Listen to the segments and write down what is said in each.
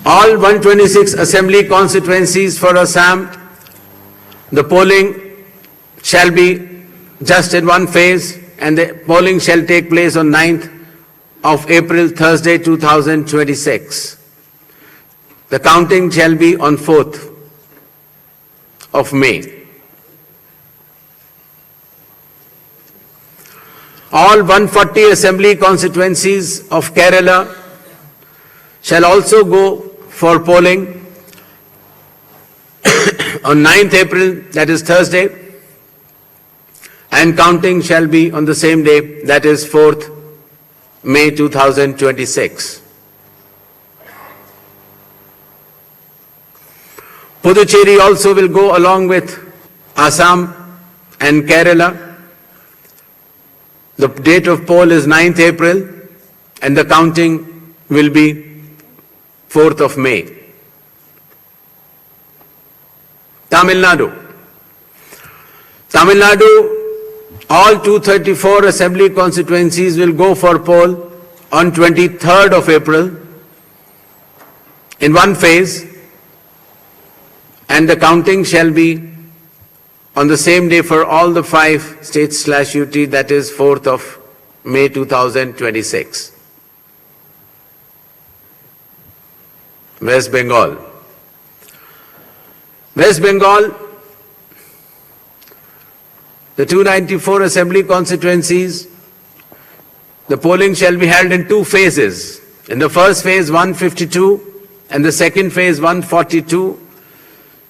All 126 assembly constituencies for Assam, the polling shall be just in one phase, and the polling shall take place on 9th of April, Thursday, 2026. The counting shall be on 4th of May. All 140 assembly constituencies of Kerala shall also go for polling on 9th April, that is Thursday, and counting shall be on the same day, that is 4th May 2026. Puducherry also will go along with Assam and Kerala. The date of poll is 9th April and the counting will be 4th of May. Tamil Nadu, all 234 assembly constituencies will go for poll on 23rd of April in one phase, and the counting shall be on the same day for all the 5 states/UT, that is 4th of May 2026. West Bengal, the 294 assembly constituencies, the polling shall be held in 2 phases. In the first phase 152 and the second phase 142.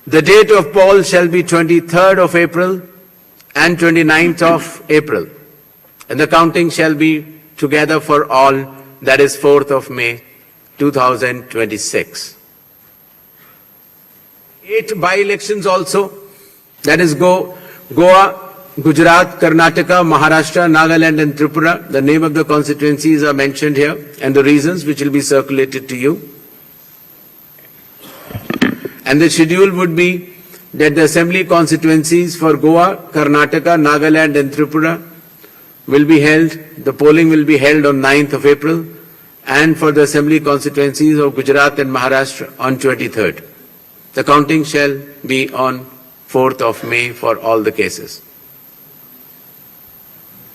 The date of poll shall be 23rd of April and 29th of April, and the counting shall be together for all, that is 4th of May 2026. 8 by-elections also, that is Goa, Gujarat, Karnataka, Maharashtra, Nagaland and Tripura. The name of the constituencies are mentioned here and the reasons, which will be circulated to you. And the schedule would be that the assembly constituencies for Goa, Karnataka, Nagaland and Tripura will be held, the polling will be held on 9th of April, and for the assembly constituencies of Gujarat and Maharashtra on 23rd. The counting shall be on 4th of May for all the cases.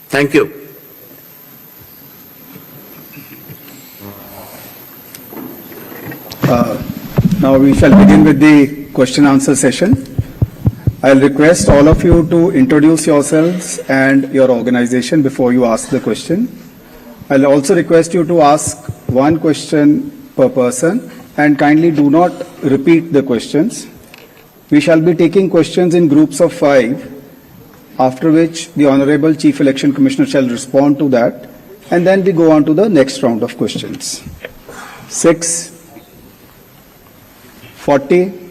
Thank you. Now we shall begin with the question answer session. I'll request all of you to introduce yourselves and your organization before you ask the question. I'll also request you to ask one question per person and kindly do not repeat the questions. We shall be taking questions in groups of 5, after which the Honorable Chief Election Commissioner shall respond to that, and then we go on to the next round of questions. 6, 40,